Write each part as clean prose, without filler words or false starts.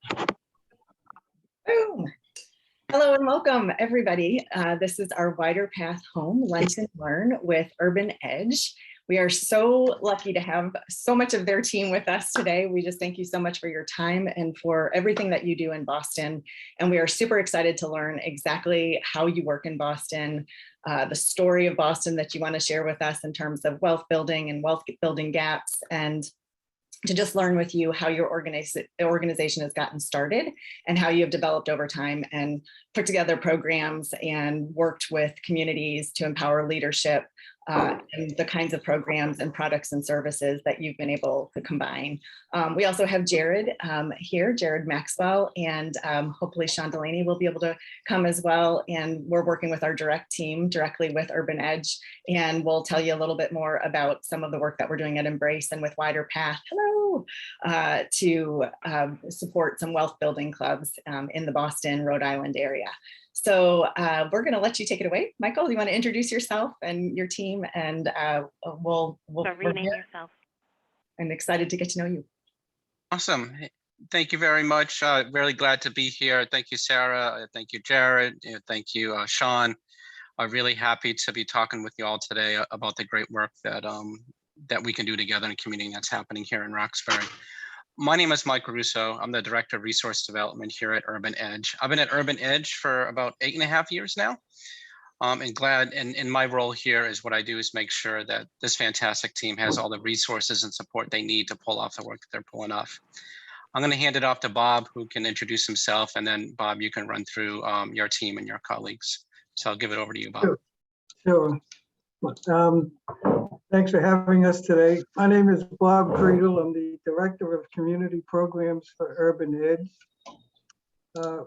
Boom. Hello and welcome, everybody. This is our Wider Path Home Lunch and Learn with Urban Edge. We are so lucky to have so much of their team with us today. We just thank you so much for your time and for everything that you do in Boston. And we are super excited to learn exactly how you work in Boston, the story of Boston that you want to share with us in terms of wealth building and wealth building gaps, and to just learn with you how your organization has gotten started and how you have developed over time and put together programs and worked with communities to empower leadership and the kinds of programs and products and services that you've been able to combine. We also have Jared here, Jared Maxwell, and hopefully Sean Delaney will be able to come as well. And we're working with our direct team directly with Urban Edge, and we'll tell you a little bit more about some of the work that we're doing at Embrace and with Wider Path, to support some wealth building clubs in the Boston, Rhode Island area. So we're going to let you take it away. Michael, you want to introduce yourself and your team, and we'll rename yourself. I'm excited to get to know you. Awesome. Thank you very much. Really glad to be here. Thank you, Sarah. Thank you, Jared. Thank you, Sean. I'm really happy to be talking with you all today about the great work that that we can do together in a community that's happening here in Roxbury. My name is Mike Russo. I'm the Director of Resource Development here at Urban Edge. I've been at Urban Edge for about 8.5 years now. And my role here is what I do is make sure that this fantastic team has all the resources and support they need to pull off the work that they're pulling off. I'm going to hand it off to Bob, who can introduce himself, and then Bob, you can run through your team and your colleagues. So I'll give it over to you, Bob. Sure. Thanks for having us today. My name is Bob Creedle. I'm the Director of Community Programs for Urban Edge.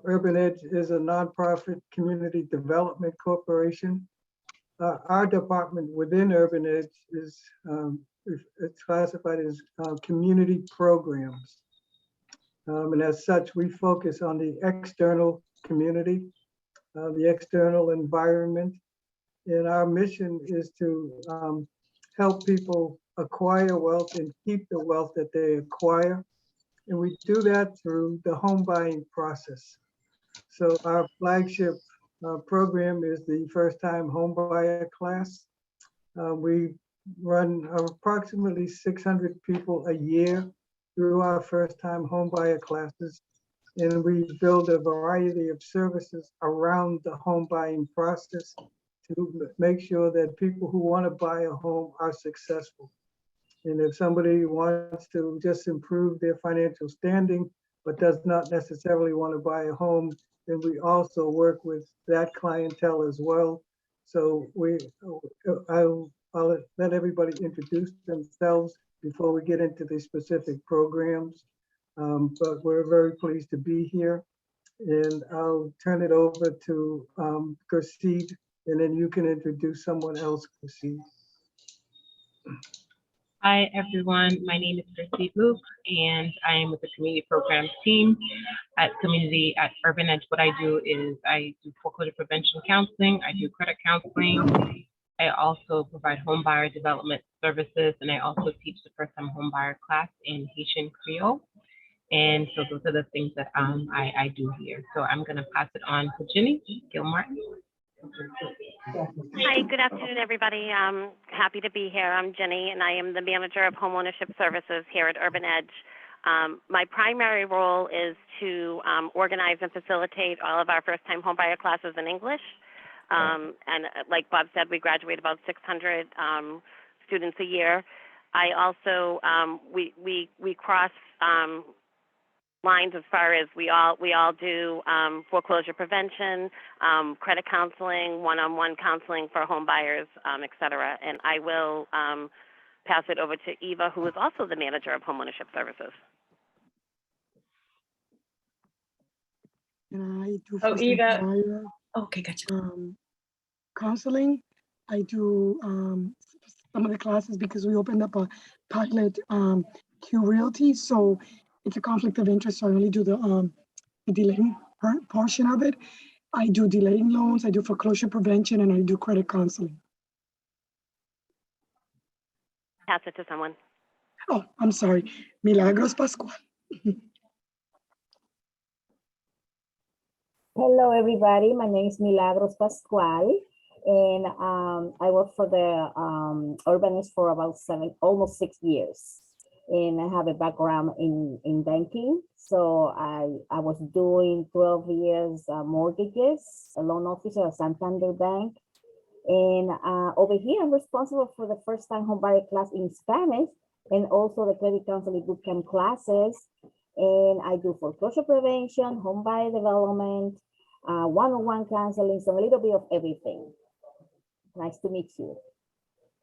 Urban Edge is a nonprofit community development corporation. Our department within Urban Edge is it's classified as community programs. And as such, we focus on the external community, the external environment. And our mission is to help people acquire wealth and keep the wealth that they acquire. And we do that through the home buying process. So our flagship program is the first time home buyer class. We run approximately 600 people a year through our first time home buyer classes. And we build a variety of services around the home buying process to make sure that people who want to buy a home are successful. And if somebody wants to just improve their financial standing, but does not necessarily want to buy a home, then we also work with that clientele as well. So I'll let everybody introduce themselves before we get into the specific programs. But we're very pleased to be here. And I'll turn it over to Gurseed, and then you can introduce someone else, Gurseed. Hi, everyone. My name is Gurseed Luke, and I am with the community programs team at Urban Edge. What I do is I do foreclosure prevention counseling. I do credit counseling. I also provide home buyer development services, and I also teach the first-time home buyer class in Haitian Creole. And so those are the things that I do here. So I'm going to pass it on to Ginny Gilmartin. Hi, good afternoon, everybody. I'm happy to be here. I'm Jenny, and I am the Manager of Homeownership Services here at Urban Edge. My primary role is to organize and facilitate all of our first-time homebuyer classes in English. And like Bob said, we graduate about 600 students a year. I also, we cross lines as far as we all do foreclosure prevention, credit counseling, one-on-one counseling for home buyers, et cetera. And I will pass it over to Eva, who is also the Manager of Homeownership Services. And I do Eva. Okay, gotcha. Counseling. I do some of the classes because we opened up a pilot Q Realty, so it's a conflict of interest. So I only do the delaying portion of it. I do delaying loans, I do foreclosure prevention, and I do credit counseling. Pass it to someone. Oh, I'm sorry, Milagros Pascual. Hello, everybody. My name is Milagros Pascual, and I work for the Urbanist for about almost 6 years. And I have a background in banking. So I was doing 12 years mortgages, a loan officer at Santander Bank. And over here, I'm responsible for the first-time homebuyer class in Spanish and also the credit counseling bootcamp classes. And I do foreclosure prevention, homebuyer development, one-on-one counseling, so a little bit of everything. Nice to meet you.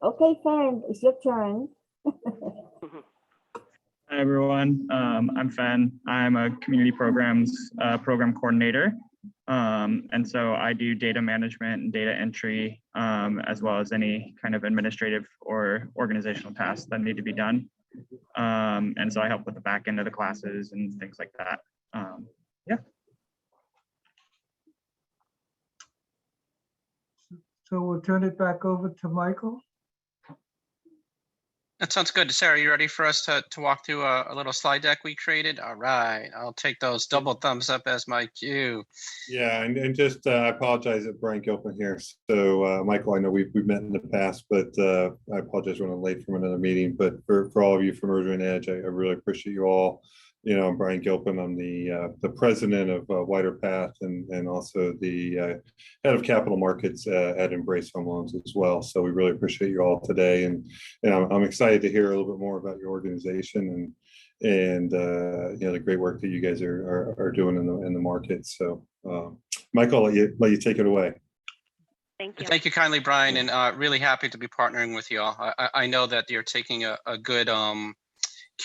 Okay, Fan, it's your turn. Hi, everyone. I'm Fen. I'm a community programs program coordinator. And so I do data management and data entry, as well as any kind of administrative or organizational tasks that need to be done. And so I help with the back end of the classes and things like that. Yeah. So we'll turn it back over to Michael. That sounds good. Sarah, you ready for us to walk through a little slide deck we created? All right, I'll take those double thumbs up as my cue. Yeah, and just I apologize that Brian Gilpin here. So Michael, I know we've met in the past, but I apologize for running late from another meeting. But for all of you from Urban Edge, I really appreciate you all. You know, I'm Brian Gilpin. I'm the president of Wider Path and also the head of capital markets at Embrace Home Loans as well. So we really appreciate you all today, and I'm excited to hear a little bit more about your organization and you know, the great work that you guys are doing in the market. So Michael, let you take it away. Thank you. Thank you kindly, Brian, and really happy to be partnering with you all. I know that you're taking a good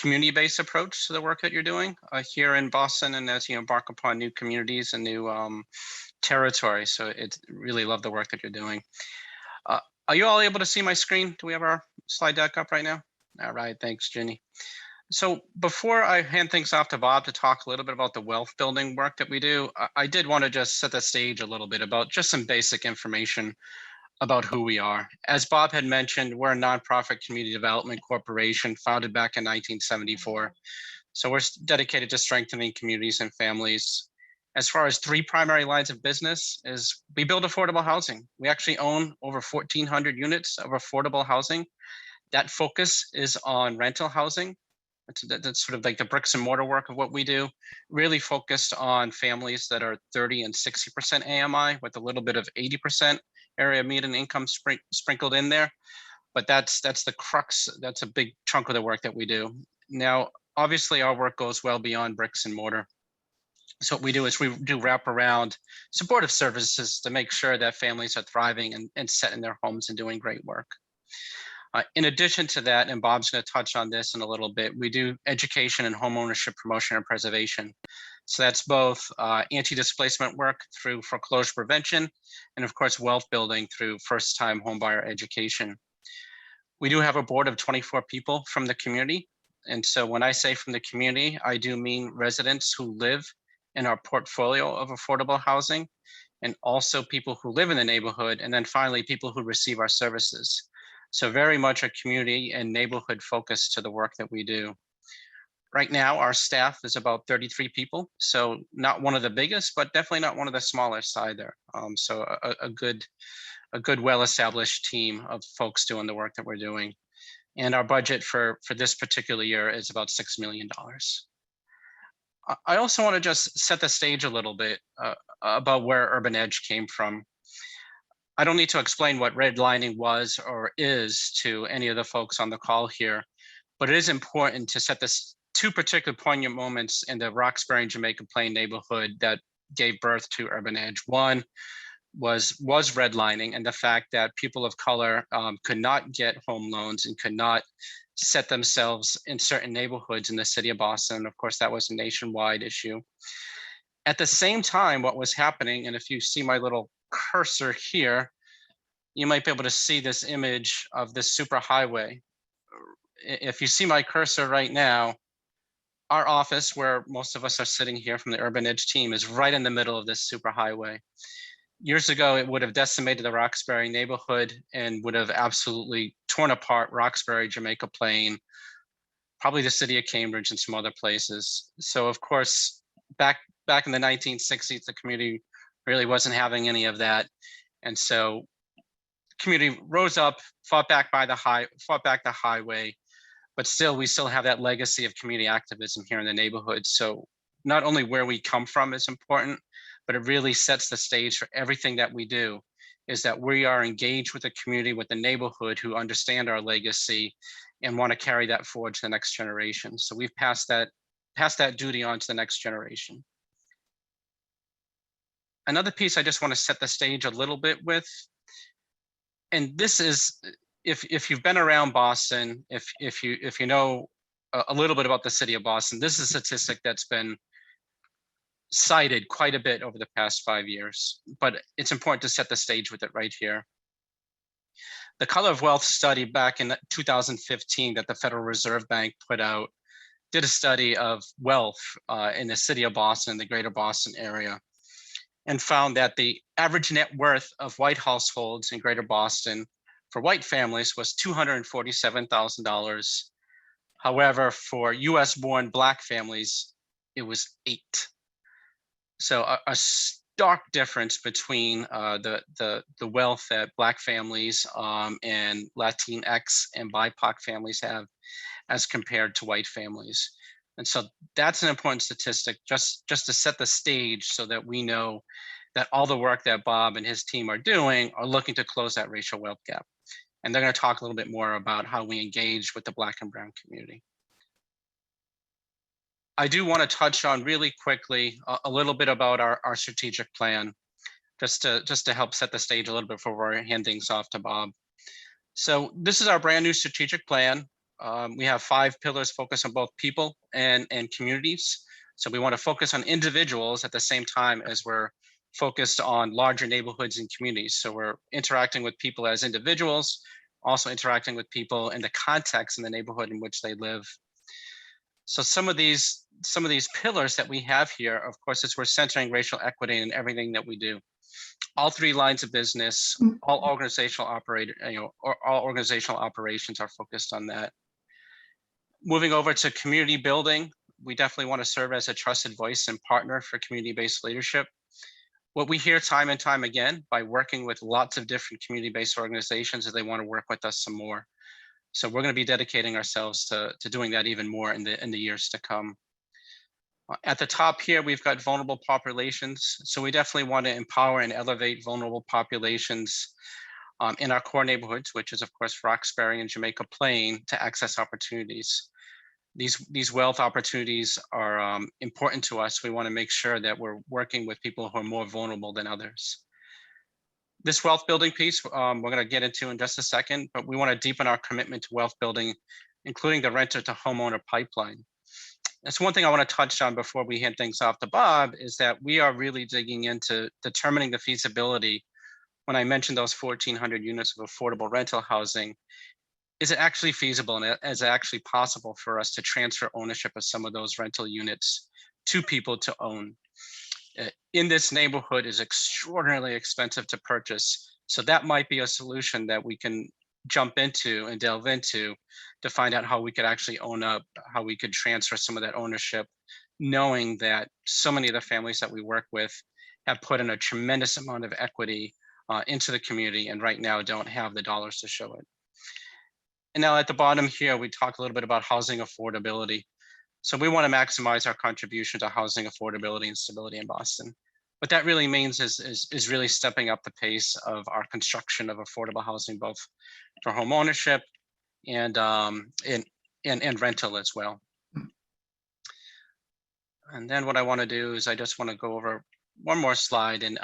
community-based approach to the work that you're doing here in Boston, and as you embark upon new communities and new territory. So it's really love the work that you're doing. Are you all able to see my screen? Do we have our slide deck up right now? All right, thanks, Ginny. So before I hand things off to Bob to talk a little bit about the wealth building work that we do, I did want to just set the stage a little bit about just some basic information about who we are. As Bob had mentioned, we're a nonprofit community development corporation founded back in 1974. So we're dedicated to strengthening communities and families. As far as 3 primary lines of business is we build affordable housing. We actually own over 1,400 units of affordable housing. That focus is on rental housing. That's sort of like the bricks and mortar work of what we do, really focused on families that are 30 and 60% AMI with a little bit of 80% area median income sprinkled in there. But that's the crux, that's a big chunk of the work that we do. Now, obviously our work goes well beyond bricks and mortar. So what we do is we do wraparound supportive services to make sure that families are thriving and set in their homes and doing great work. In addition to that, and Bob's going to touch on this in a little bit, we do education and homeownership promotion and preservation. So that's both anti-displacement work through foreclosure prevention, and of course, wealth building through first-time homebuyer education. We do have a board of 24 people from the community. And so when I say from the community, I do mean residents who live in our portfolio of affordable housing, and also people who live in the neighborhood, and then finally, people who receive our services. So very much a community and neighborhood focus to the work that we do. Right now, our staff is about 33 people. So not one of the biggest, but definitely not one of the smallest either. So a good, well-established team of folks doing the work that we're doing. And our budget for this particular year is about $6 million. I also want to just set the stage a little bit about where Urban Edge came from. I don't need to explain what redlining was or is to any of the folks on the call here, but it is important to set this 2 particular poignant moments in the Roxbury and Jamaica Plain neighborhood that gave birth to Urban Edge. One was redlining and the fact that people of color could not get home loans and could not set themselves in certain neighborhoods in the city of Boston. Of course, that was a nationwide issue. At the same time, what was happening, and if you see my little cursor here, you might be able to see this image of this super highway. If you see my cursor right now, our office, where most of us are sitting here from the Urban Edge team, is right in the middle of this super highway. Years ago, it would have decimated the Roxbury neighborhood and would have absolutely torn apart Roxbury, Jamaica Plain, probably the city of Cambridge and some other places. So of course, back in the 1960s, the community really wasn't having any of that. And so community rose up, fought back the highway, but we still have that legacy of community activism here in the neighborhood. So not only where we come from is important, but it really sets the stage for everything that we do, is that we are engaged with the community, with the neighborhood, who understand our legacy and want to carry that forward to the next generation. So we've passed that duty on to the next generation. Another piece I just want to set the stage a little bit with, and this is, if you've been around Boston, if you know a little bit about the city of Boston, this is a statistic that's been cited quite a bit over the past 5 years, but it's important to set the stage with it right here. The Color of Wealth study back in 2015 that the Federal Reserve Bank put out did a study of wealth in the city of Boston, the greater Boston area, and found that the average net worth of white households in greater Boston for white families was $247,000. However, for US born Black families, it was $8. So a stark difference between the wealth that Black families and Latinx and BIPOC families have as compared to white families. And so that's an important statistic just to set the stage so that we know that all the work that Bob and his team are doing are looking to close that racial wealth gap. And they're going to talk a little bit more about how we engage with the Black and brown community. I do want to touch on really quickly a little bit about our strategic plan, just to help set the stage a little bit before I hand things off to Bob. So this is our brand new strategic plan. We have 5 pillars focused on both people and communities. So we want to focus on individuals at the same time as we're focused on larger neighborhoods and communities. So we're interacting with people as individuals, also interacting with people in the context in the neighborhood in which they live. So some of these pillars that we have here, of course, is we're centering racial equity in everything that we do. All 3 lines of business, all organizational operations are focused on that. Moving over to community building, we definitely want to serve as a trusted voice and partner for community-based leadership. What we hear time and time again by working with lots of different community-based organizations is they want to work with us some more. So we're going to be dedicating ourselves to doing that even more in the years to come. At the top here, we've got vulnerable populations. So we definitely want to empower and elevate vulnerable populations in our core neighborhoods, which is of course Roxbury and Jamaica Plain, to access opportunities. These wealth opportunities are important to us. We want to make sure that we're working with people who are more vulnerable than others. This wealth building piece, we're going to get into in just a second, but we want to deepen our commitment to wealth building, including the renter to homeowner pipeline. That's one thing I want to touch on before we hand things off to Bob, is that we are really digging into determining the feasibility. When I mentioned those 1,400 units of affordable rental housing, is it actually feasible and is it actually possible for us to transfer ownership of some of those rental units to people to own? In this neighborhood is extraordinarily expensive to purchase. So that might be a solution that we can jump into and delve into to find out how we could actually own up, how we could transfer some of that ownership, knowing that so many of the families that we work with have put in a tremendous amount of equity into the community and right now don't have the dollars to show it. And now at the bottom here, we talk a little bit about housing affordability. So we want to maximize our contribution to housing affordability and stability in Boston. What that really means is really stepping up the pace of our construction of affordable housing, both for home ownership and rental as well. And then what I want to do is I just want to go over one more slide and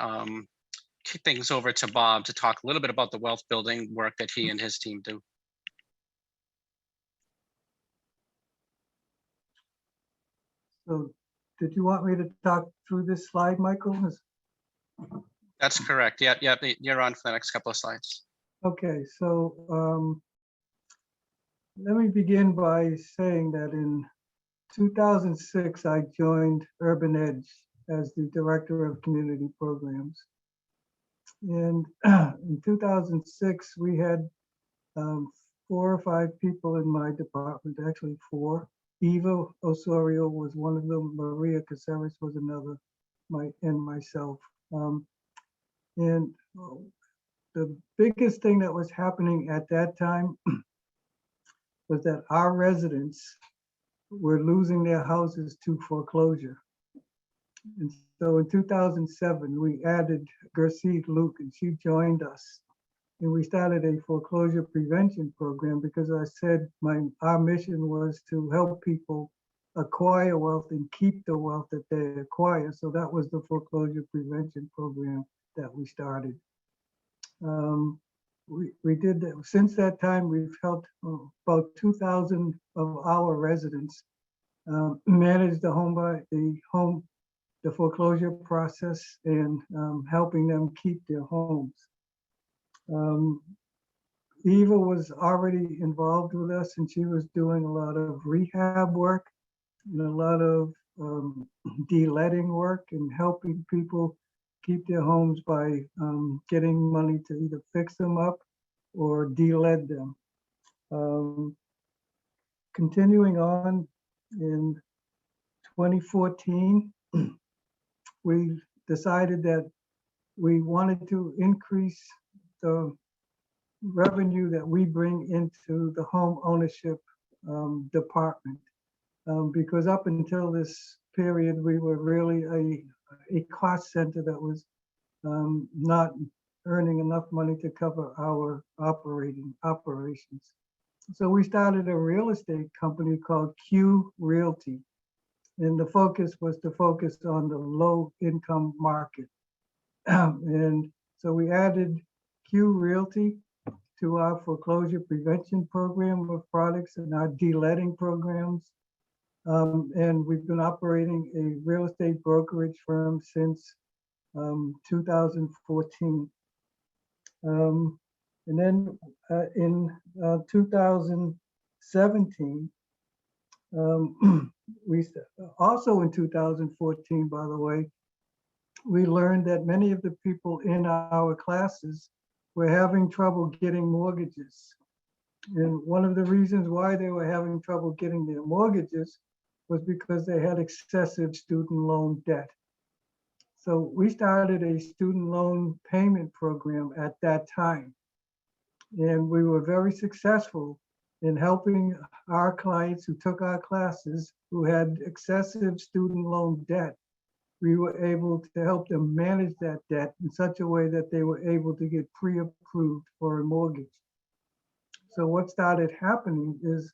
kick things over to Bob to talk a little bit about the wealth building work that he and his team do. So did you want me to talk through this slide, Michael? That's correct. Yeah, you're on for the next couple of slides. Okay, so let me begin by saying that in 2006, I joined Urban Edge as the Director of Community Programs. And in 2006, we had 4 or 5 people in my department, actually 4. Eva Osorio was one of them, Maria Caceres was another, and myself. And the biggest thing that was happening at that time was that our residents were losing their houses to foreclosure. And so in 2007, we added Gerseed Luke, and she joined us. And we started a foreclosure prevention program because I said our mission was to help people acquire wealth and keep the wealth that they acquire. So that was the foreclosure prevention program that we started. We did that. Since that time, we've helped about 2,000 of our residents manage the foreclosure process and helping them keep their homes. Eva was already involved with us, and she was doing a lot of rehab work and a lot of de-letting work and helping people keep their homes by getting money to either fix them up or de-let them. Continuing on, in 2014, we decided that we wanted to increase the revenue that we bring into the home ownership department. Because up until this period, we were really a cost center that was not earning enough money to cover our operations. So we started a real estate company called Q Realty. And the focus was to focus on the low income market. And so we added Q Realty to our foreclosure prevention program of products and our de-letting programs. And we've been operating a real estate brokerage firm since 2014. And then in 2017, also in 2014, by the way, we learned that many of the people in our classes were having trouble getting mortgages. And one of the reasons why they were having trouble getting their mortgages was because they had excessive student loan debt. So we started a student loan payment program at that time. And we were very successful in helping our clients who took our classes who had excessive student loan debt. We were able to help them manage that debt in such a way that they were able to get pre-approved for a mortgage. So what started happening is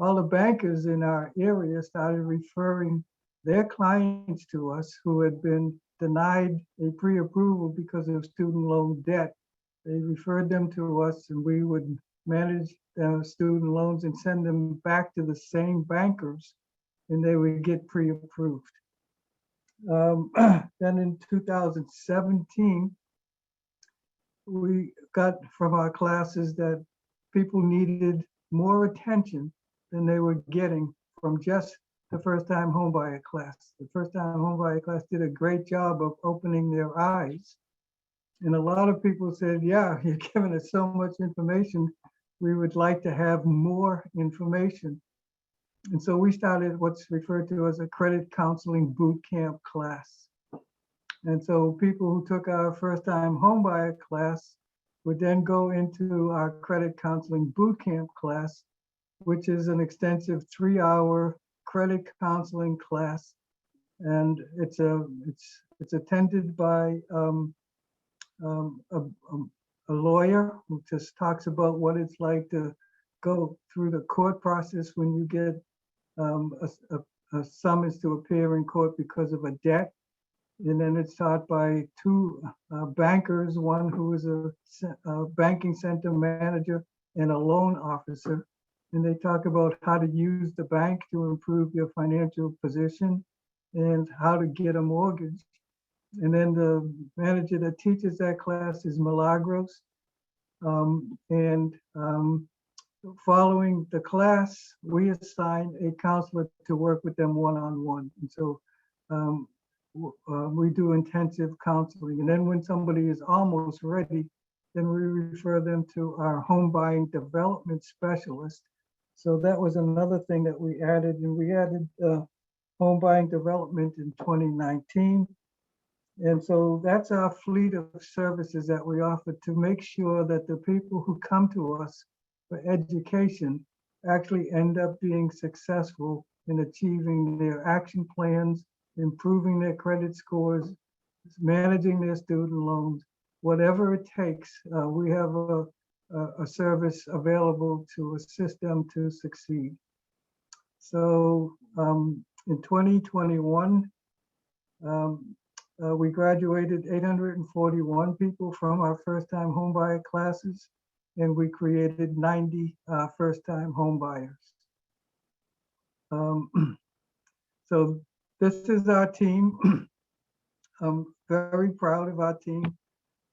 all the bankers in our area started referring their clients to us who had been denied a pre-approval because of student loan debt. They referred them to us, and we would manage student loans and send them back to the same bankers, and they would get pre-approved. Then in 2017, we got from our classes that people needed more attention than they were getting from just the first-time homebuyer class. The first-time homebuyer class did a great job of opening their eyes. And a lot of people said, yeah, you're giving us so much information. We would like to have more information. And so we started what's referred to as a credit counseling boot camp class. And so people who took our first-time homebuyer class would then go into our credit counseling boot camp class, which is an extensive 3-hour credit counseling class. And it's attended by a lawyer who just talks about what it's like to go through the court process when you get a summons to appear in court because of a debt. And then it's taught by 2 bankers, one who is a banking center manager and a loan officer. And they talk about how to use the bank to improve your financial position and how to get a mortgage. And then the manager that teaches that class is Milagros. Following the class, we assign a counselor to work with them one-on-one. And so we do intensive counseling. And then when somebody is almost ready, then we refer them to our home buying development specialist. So that was another thing that we added, and we added home buying development in 2019. And so that's our fleet of services that we offer to make sure that the people who come to us for education actually end up being successful in achieving their action plans, improving their credit scores, managing their student loans, whatever it takes. We have a service available to assist them to succeed. So in 2021, we graduated 841 people from our first-time homebuyer classes, and we created 90 first-time homebuyers. So this is our team. I'm very proud of our team.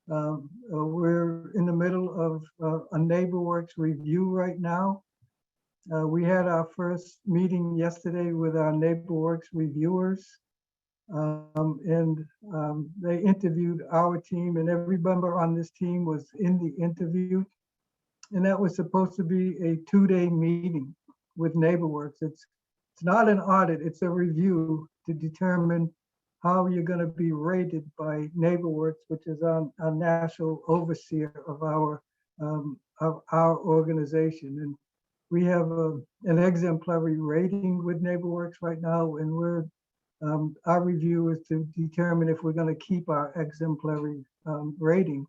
We're in the middle of a NeighborWorks review right now. We had our first meeting yesterday with our NeighborWorks reviewers. They interviewed our team, and every member on this team was in the interview. And that was supposed to be a 2-day meeting with NeighborWorks. It's not an audit, it's a review to determine how you're going to be rated by NeighborWorks, which is our national overseer of our organization. And we have an exemplary rating with NeighborWorks right now, and our review is to determine if we're going to keep our exemplary rating.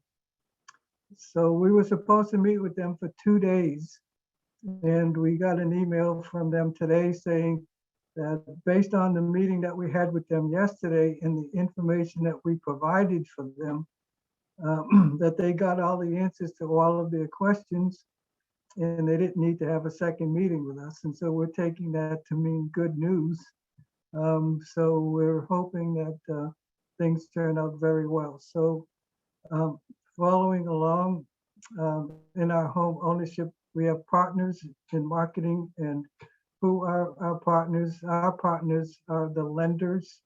So we were supposed to meet with them for 2 days, and we got an email from them today saying that based on the meeting that we had with them yesterday and the information that we provided for them, that they got all the answers to all of their questions, and they didn't need to have a second meeting with us. And so we're taking that to mean good news. So we're hoping that things turn out very well. So following along in our home ownership, we have partners in marketing. And who are our partners? Our partners are the lenders,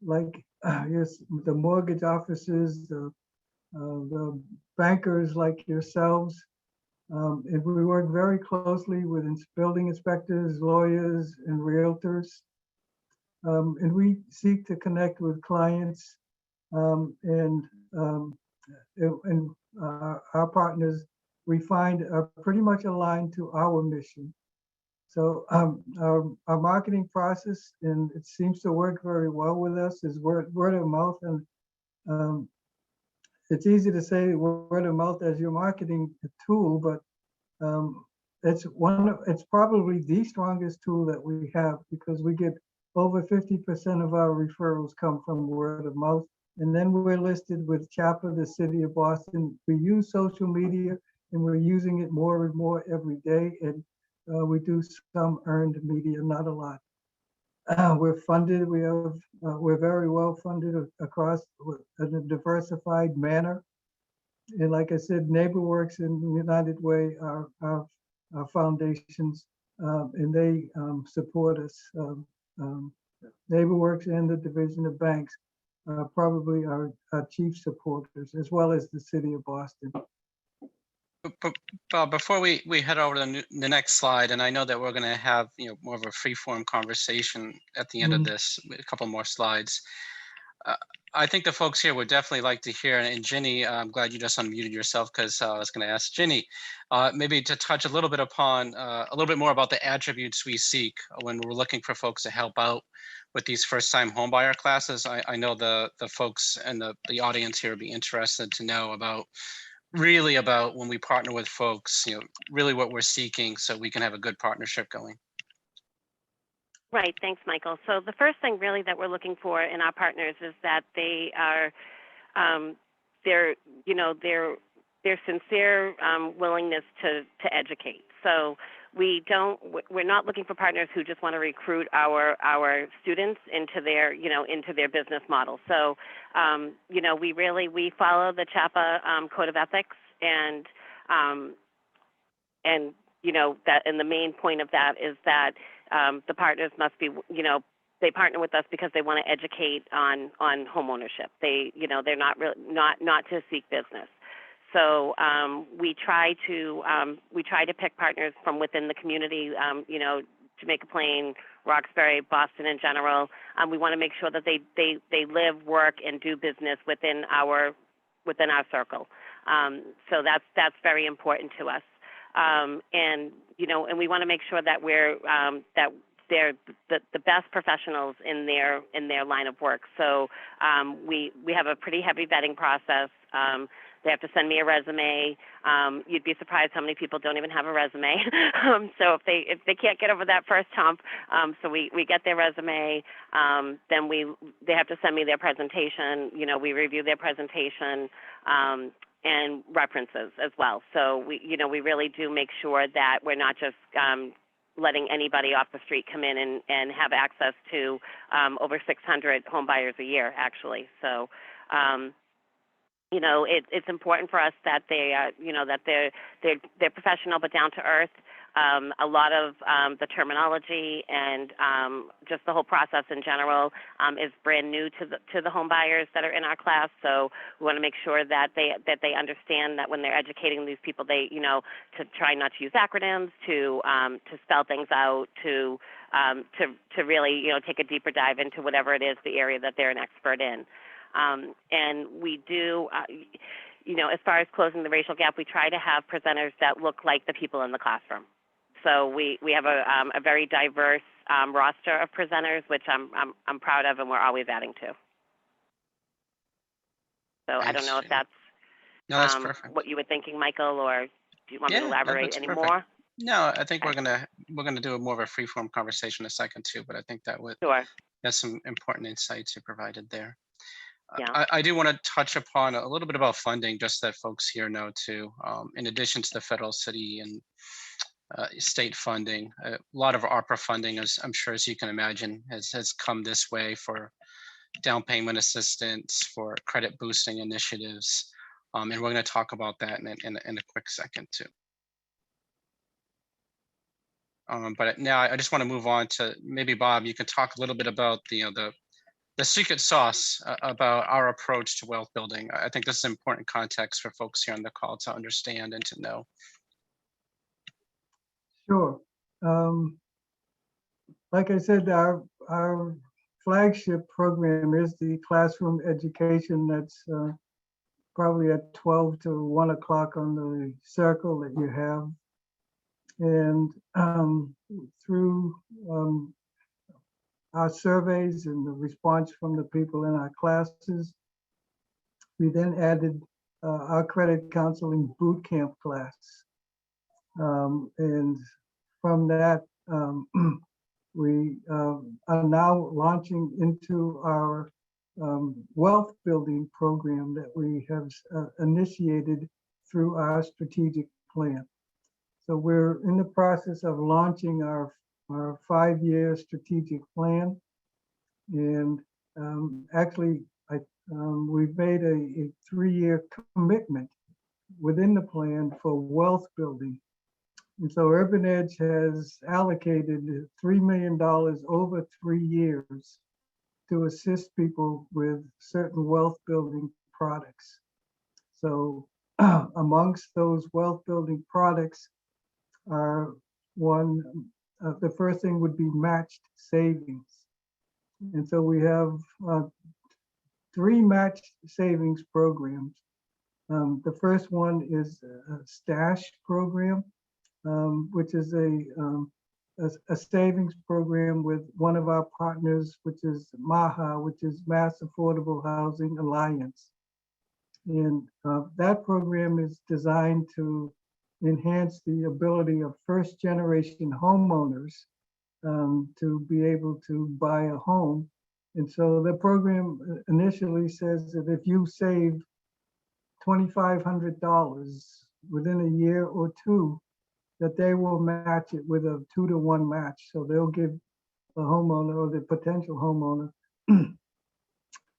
like the mortgage offices, the bankers like yourselves. And we work very closely with building inspectors, lawyers, and realtors. And we seek to connect with clients and our partners, we find are pretty much aligned to our mission. So our marketing process, and it seems to work very well with us, is word of mouth. And it's easy to say word of mouth as your marketing tool, but it's probably the strongest tool that we have, because we get over 50% of our referrals come from word of mouth. And then we're listed with CHAPA, the City of Boston. We use social media, and we're using it more and more every day. And we do some earned media, not a lot. We're funded. We're very well funded across in a diversified manner. And like I said, NeighborWorks and United Way are our foundations, and they support us. NeighborWorks and the Division of Banks probably our chief supporters, as well as the City of Boston. Bob, before we head over to the next slide, and I know that we're going to have more of a free-form conversation at the end of this, a couple more slides. I think the folks here would definitely like to hear, and Ginny, I'm glad you just unmuted yourself, because I was going to ask Ginny maybe to touch a little bit upon a little bit more about the attributes we seek when we're looking for folks to help out with these first-time homebuyer classes. I know the folks and the audience here would be interested to know about when we partner with folks, really what we're seeking so we can have a good partnership going. Right. Thanks, Michael. So the first thing really that we're looking for in our partners is that they are, their sincere willingness to educate. So we're not looking for partners who just want to recruit our students into their, into their business model. So, we follow the CHAPA Code of Ethics, and the main point of that is that the partners must be, they partner with us because they want to educate on home ownership. They're not really not to seek business. So we try to pick partners from within the community, Jamaica Plain, Roxbury, Boston in general. We want to make sure that they live, work, and do business within our circle. So that's very important to us. And we want to make sure that that they're the best professionals in their line of work. So we have a pretty heavy vetting process. They have to send me a resume. You'd be surprised how many people don't even have a resume. So if they can't get over that first hump, so we get their resume, then they have to send me their presentation. We review their presentation and references as well. So we really do make sure that we're not just letting anybody off the street come in and have access to over 600 home buyers a year, actually. So. It's important for us that that they're professional but down to earth. A lot of the terminology and just the whole process in general is brand new to the home buyers that are in our class. So we want to make sure that they understand that when they're educating these people, to try not to use acronyms, to spell things out, to really take a deeper dive into whatever it is the area that they're an expert in. And we do, as far as closing the racial gap, we try to have presenters that look like the people in the classroom. So we have a very diverse roster of presenters, which I'm proud of, and we're always adding to. So Thanks, I don't know if that's, that's perfect. what you were thinking, Michael, or do you want me to elaborate any more? No, I think we're gonna do more of a free-form conversation in a second too, but I think that's some important insights you provided there. Yeah. I do want to touch upon a little bit about funding, just that folks here know too. In addition to the federal, city, and state funding, a lot of ARPA funding, as I'm sure as you can imagine, has come this way for down payment assistance, for credit boosting initiatives, and we're going to talk about that in a quick second too. But now I just want to move on to maybe Bob. You can talk a little bit about the secret sauce about our approach to wealth building. I think this is important context for folks here on the call to understand and to know. Sure. Like I said, our flagship program is the classroom education that's probably at 12 to 1 o'clock on the circle that you have. And through our surveys and the response from the people in our classes, we then added our credit counseling boot camp class. And from that, we are now launching into our wealth building program that we have initiated through our strategic plan. So we're in the process of launching our 5-year strategic plan. And actually, we've made a 3-year commitment within the plan for wealth building. And so Urban Edge has allocated $3 million over 3 years to assist people with certain wealth building products. So amongst those wealth building products are the first thing would be matched savings. And so we have 3 matched savings programs. The first one is a stash program, which is a savings program with one of our partners, which is MAHA, which is Mass Affordable Housing Alliance. And that program is designed to enhance the ability of first-generation homeowners to be able to buy a home. And so the program initially says that if you save $2,500 within a year or 2, that they will match it with a 2-to-1 match. So they'll give the homeowner or the potential homeowner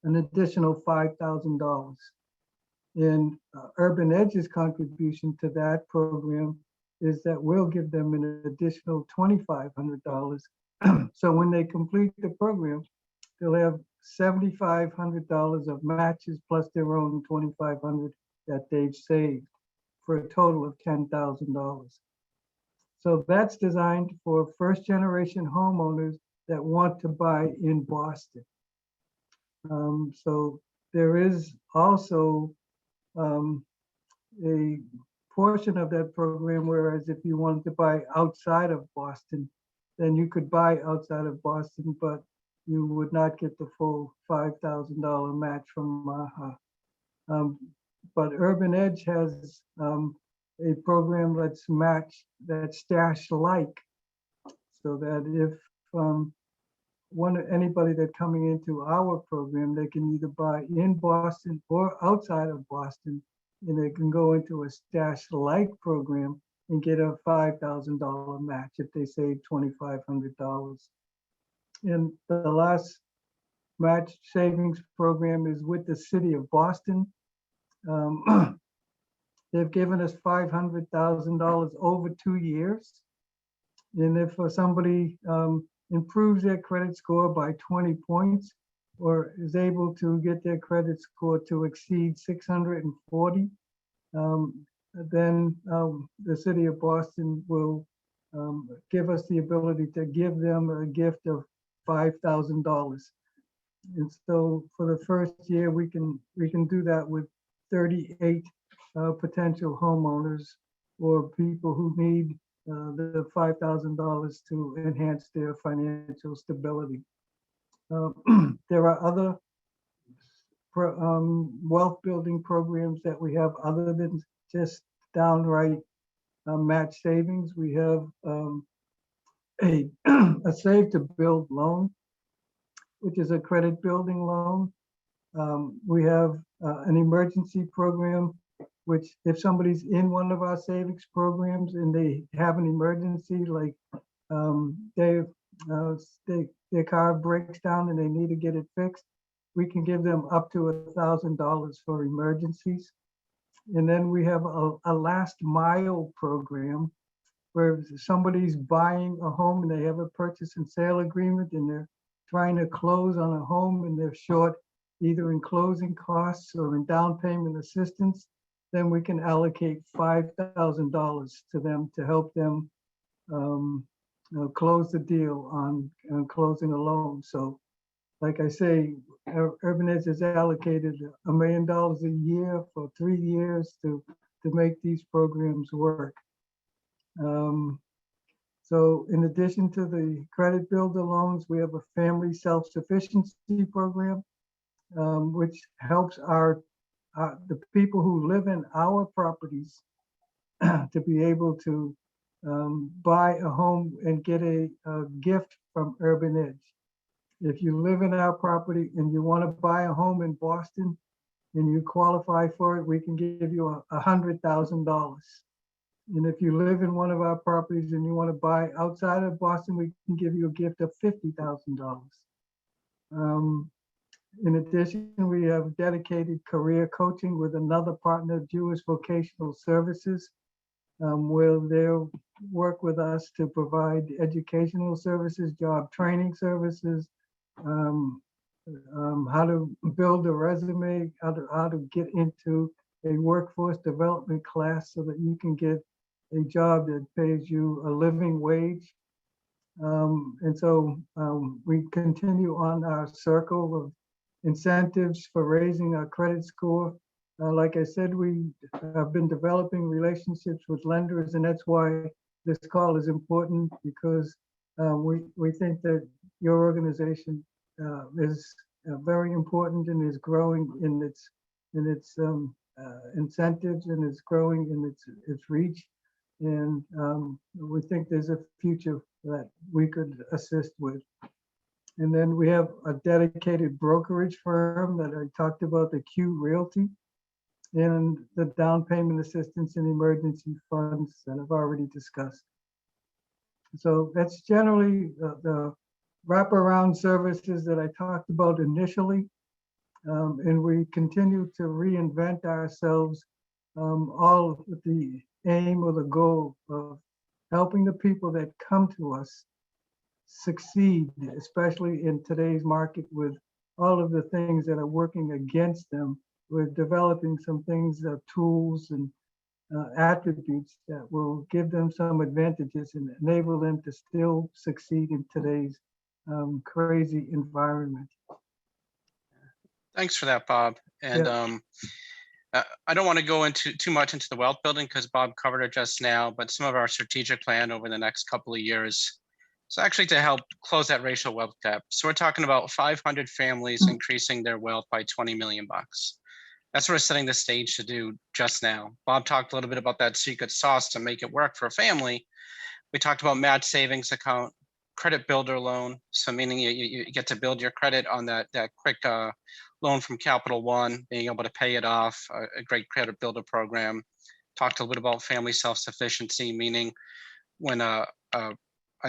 an additional $5,000. And Urban Edge's contribution to that program is that we'll give them an additional $2,500. So when they complete the program, they'll have $7,500 of matches plus their own $2,500 that they've saved for a total of $10,000. So that's designed for first generation homeowners that want to buy in Boston. So there is also a portion of that program, whereas if you wanted to buy outside of Boston, then you could buy outside of Boston, but you would not get the full $5,000 match from MAHA. But Urban Edge has a program that's matched, that's stash-like, so that if anybody that coming into our program, they can either buy in Boston or outside of Boston, and they can go into a stash-like program and get a $5,000 match if they save $2,500. And the last match savings program is with the city of Boston. They've given us $500,000 over 2 years. And if somebody improves their credit score by 20 points or is able to get their credit score to exceed 640, then the city of Boston will give us the ability to give them a gift of $5,000. And so for the first year, we can do that with 38 potential homeowners or people who need the $5,000 to enhance their financial stability. There are other wealth building programs that we have other than just downright match savings. We have a save to build loan, which is a credit building loan. We have an emergency program, which if somebody's in one of our savings programs and they have an emergency, like their car breaks down and they need to get it fixed, we can give them up to $1,000 for emergencies. And then we have a last mile program where somebody's buying a home and they have a purchase and sale agreement and they're trying to close on a home and they're short either in closing costs or in down payment assistance, then we can allocate $5,000 to them to help them close the deal on closing a loan. So like I say, Urban Edge has allocated $1 million a year for 3 years to make these programs work. So in addition to the credit builder loans, we have a family self-sufficiency program, which helps the people who live in our properties to be able to buy a home and get a gift from Urban Edge. If you live in our property and you want to buy a home in Boston and you qualify for it, we can give you $100,000. And if you live in one of our properties and you want to buy outside of Boston, we can give you a gift of $50,000. In addition, we have dedicated career coaching with another partner, Jewish Vocational Services, where they'll work with us to provide educational services, job training services, how to build a resume, how to get into a workforce development class so that you can get a job that pays you a living wage. And so we continue on our circle of incentives for raising our credit score. Like I said, we have been developing relationships with lenders, and that's why this call is important, because we think that your organization is very important and is growing in its incentives and is growing in its reach. And we think there's a future that we could assist with. And then we have a dedicated brokerage firm that I talked about, the Q Realty, and the down payment assistance and emergency funds that I've already discussed. So that's generally the wraparound services that I talked about initially. And we continue to reinvent ourselves, all with the aim or the goal of helping the people that come to us succeed, especially in today's market with all of the things that are working against them. We're developing some things, tools and attributes that will give them some advantages and enable them to still succeed in today's crazy environment. Thanks for that, Bob. And Yeah. I don't want to go into too much into the wealth building because Bob covered it just now, but some of our strategic plan over the next couple of years is actually to help close that racial wealth gap. So we're talking about 500 families increasing their wealth by 20 million bucks. That's what we're setting the stage to do just now. Bob talked a little bit about that secret sauce to make it work for a family. We talked about match savings account, credit builder loan. So meaning you get to build your credit on that quick loan from Capital One, being able to pay it off, a great credit builder program. Talked a little bit about family self-sufficiency, meaning when a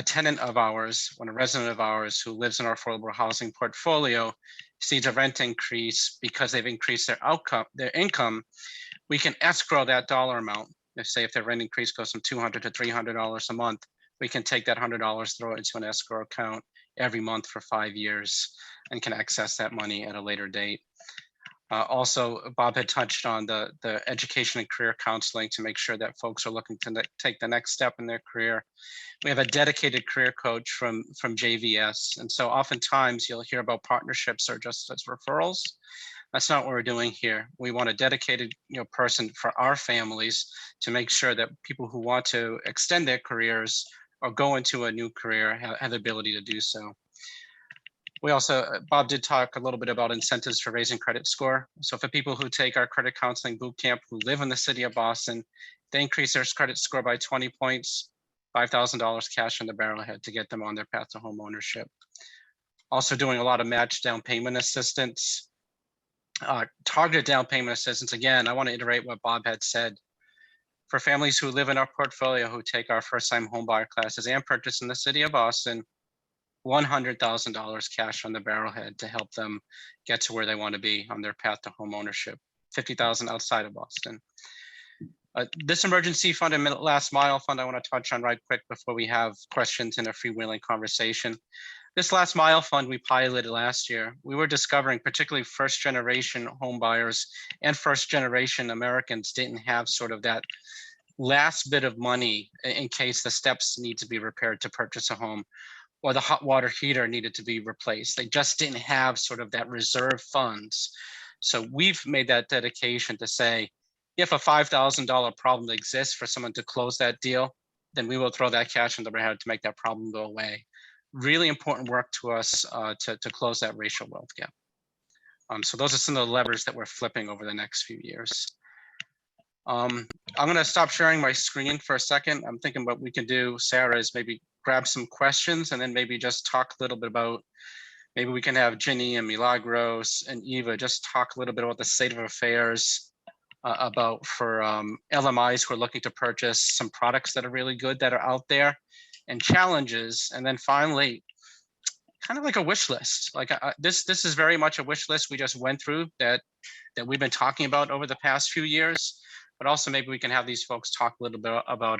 tenant of ours, when a resident of ours who lives in our affordable housing portfolio sees a rent increase because they've increased their income, we can escrow that dollar amount. Say if their rent increase goes from $200 to $300 a month, we can take that $100, throw it into an escrow account every month for 5 years and can access that money at a later date. Also, Bob had touched on the education and career counseling to make sure that folks are looking to take the next step in their career. We have a dedicated career coach from JVS. And so oftentimes you'll hear about partnerships or just as referrals. That's not what we're doing here. We want a dedicated person for our families to make sure that people who want to extend their careers or go into a new career have the ability to do so. We also, Bob did talk a little bit about incentives for raising credit score. So for people who take our credit counseling boot camp who live in the city of Boston, they increase their credit score by 20 points, $5,000 cash in the barrelhead to get them on their path to home ownership. Also doing a lot of match down payment assistance, targeted down payment assistance. Again, I want to iterate what Bob had said. For families who live in our portfolio who take our first time home buyer classes and purchase in the city of Boston, $100,000 cash on the barrelhead to help them get to where they want to be on their path to home ownership, $50,000 outside of Boston. This emergency fund and last mile fund I want to touch on right quick before we have questions in a freewheeling conversation. This last mile fund we piloted last year. We were discovering particularly first generation home buyers and first generation Americans didn't have sort of that last bit of money in case the steps need to be repaired to purchase a home or the hot water heater needed to be replaced. They just didn't have sort of that reserve funds. So we've made that dedication to say, if a $5,000 problem exists for someone to close that deal, then we will throw that cash in the head to make that problem go away. Really important work to us to close that racial wealth gap. So those are some of the levers that we're flipping over the next few years. I'm gonna stop sharing my screen for a second. I'm thinking what we can do, Sarah, is maybe grab some questions and then maybe just talk a little bit about, maybe we can have Ginny and Milagros and Eva just talk a little bit about the state of affairs about for LMIs who are looking to purchase some products that are really good that are out there and challenges. And then finally, kind of like a wish list. Like this is very much a wish list we just went through that we've been talking about over the past few years. But also maybe we can have these folks talk a little bit about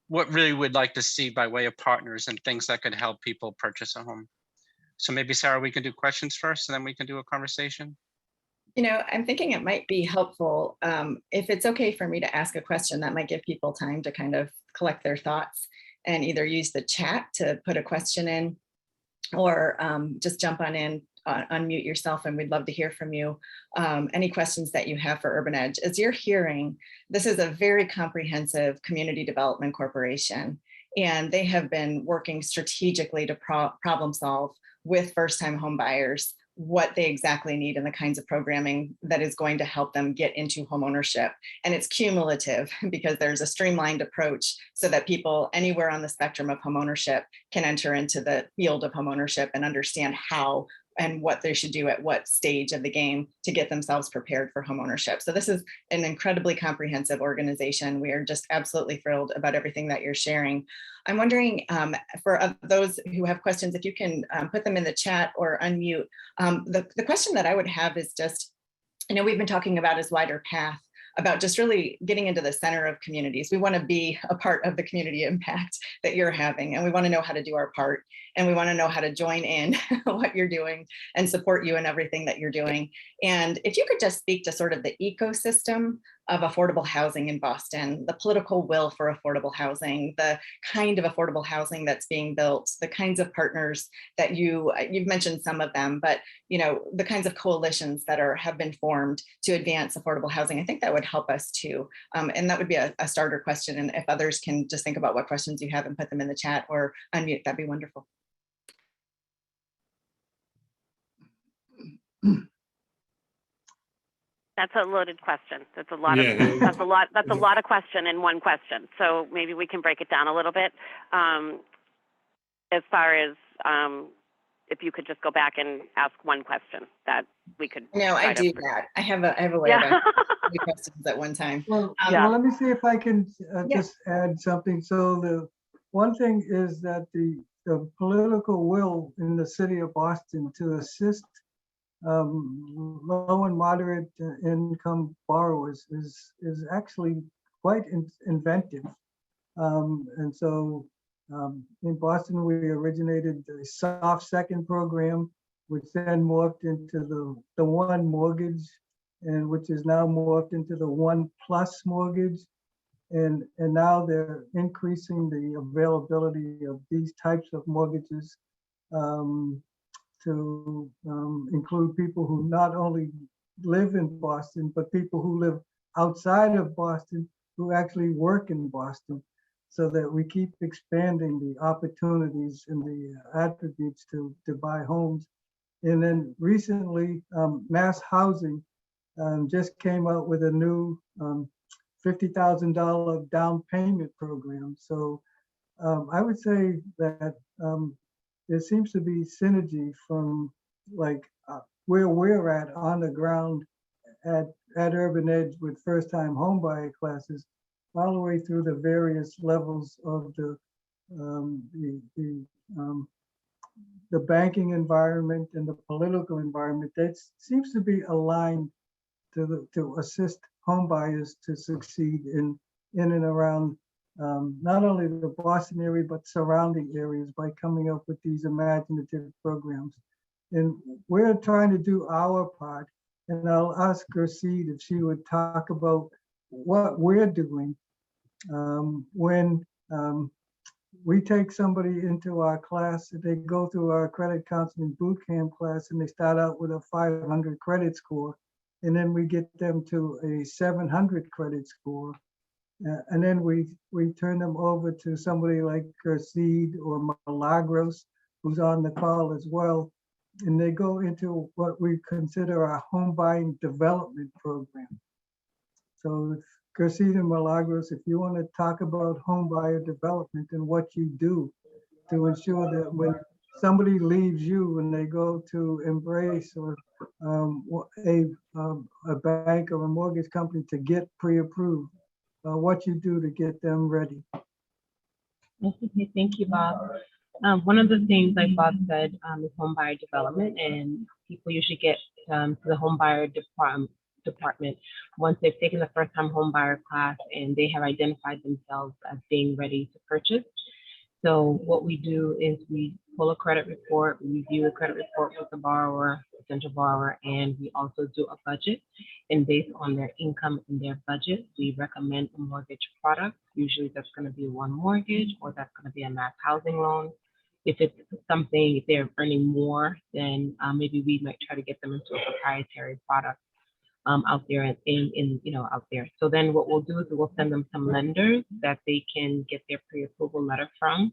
what really we'd like to see by way of partners and things that could help people purchase a home. So maybe Sarah, we can do questions first and then we can do a conversation. I'm thinking it might be helpful if it's okay for me to ask a question that might give people time to kind of collect their thoughts and either use the chat to put a question in or just jump on in, unmute yourself, and we'd love to hear from you. Any questions that you have for Urban Edge. As you're hearing, this is a very comprehensive community development corporation, and they have been working strategically to problem solve with first-time home buyers what they exactly need and the kinds of programming that is going to help them get into home ownership. And it's cumulative because there's a streamlined approach so that people anywhere on the spectrum of home ownership can enter into the field of home ownership and understand how and what they should do at what stage of the game to get themselves prepared for home ownership. So this is an incredibly comprehensive organization. We are just absolutely thrilled about everything that you're sharing. I'm wondering for those who have questions, if you can put them in the chat or unmute. The question that I would have is just, we've been talking about is wider path, about just really getting into the center of communities. We want to be a part of the community impact that you're having, and we want to know how to do our part, and we want to know how to join in what you're doing and support you in everything that you're doing. And if you could just speak to sort of the ecosystem of affordable housing in Boston, the political will for affordable housing, the kind of affordable housing that's being built, the kinds of partners that you've mentioned some of them, but the kinds of coalitions that have been formed to advance affordable housing. I think that would help us too. And that would be a starter question. And if others can just think about what questions you have and put them in the chat or unmute, that'd be wonderful. That's a loaded question. That's a lot Yeah. of that's a lot of question in one question. So maybe we can break it down a little bit. As far as if you could just go back and ask one question that we could. No, I do that. I have a way of asking questions at one time. Well, let me see if I can just add something. So the one thing is that the political will in the city of Boston to assist low and moderate income borrowers is actually quite inventive. And so in Boston, we originated the soft second program, which then morphed into the one mortgage, and which is now morphed into the 1+ mortgage. And now they're increasing the availability of these types of mortgages to include people who not only live in Boston, but people who live outside of Boston who actually work in Boston, so that we keep expanding the opportunities and the attributes to buy homes. And then recently, Mass Housing just came out with a new $50,000 down payment program. So I would say that there seems to be synergy from where we're at on the ground at Urban Edge with first-time homebuyer classes, all the way through the various levels of the banking environment and the political environment that seems to be aligned to assist homebuyers to succeed in and around not only the Boston area, but surrounding areas by coming up with these imaginative programs. And we're trying to do our part. And I'll ask Gerseed if she would talk about what we're doing when we take somebody into our class, they go through our credit counseling boot camp class, and they start out with a 500 credit score. And then we get them to a 700 credit score. And then we turn them over to somebody like Gerseed or Milagros, who's on the call as well. And they go into what we consider our home buying development program. So Gerseed and Milagros, if you want to talk about home buyer development and what you do to ensure that when somebody leaves you and they go to Embrace or a bank or a mortgage company to get pre-approved, what you do to get them ready. Okay, thank you, Bob. One of the things, like Bob said, is home buyer development, and people usually get to the home buyer department once they've taken the first-time home buyer class and they have identified themselves as being ready to purchase. So what we do is we pull a credit report, we review the credit report with the borrower, potential borrower, and we also do a budget. And based on their income and their budget, we recommend a mortgage product. Usually that's going to be one mortgage, or that's going to be a mass housing loan. If it's something, if they're earning more, then maybe we might try to get them into a proprietary product out there out there. So then what we'll do is we'll send them some lenders that they can get their pre-approval letter from,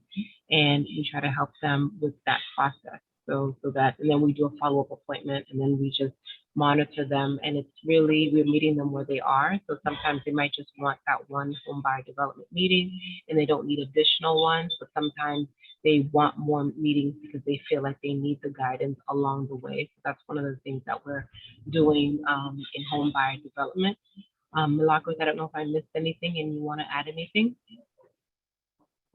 and we try to help them with that process. So that, and then we do a follow-up appointment, and then we just monitor them, and it's really, we're meeting them where they are. So sometimes they might just want that one home buyer development meeting and they don't need additional ones, but sometimes they want more meetings because they feel like they need the guidance along the way. So that's one of the things that we're doing in home buyer development. Milagros, I don't know if I missed anything and you want to add anything?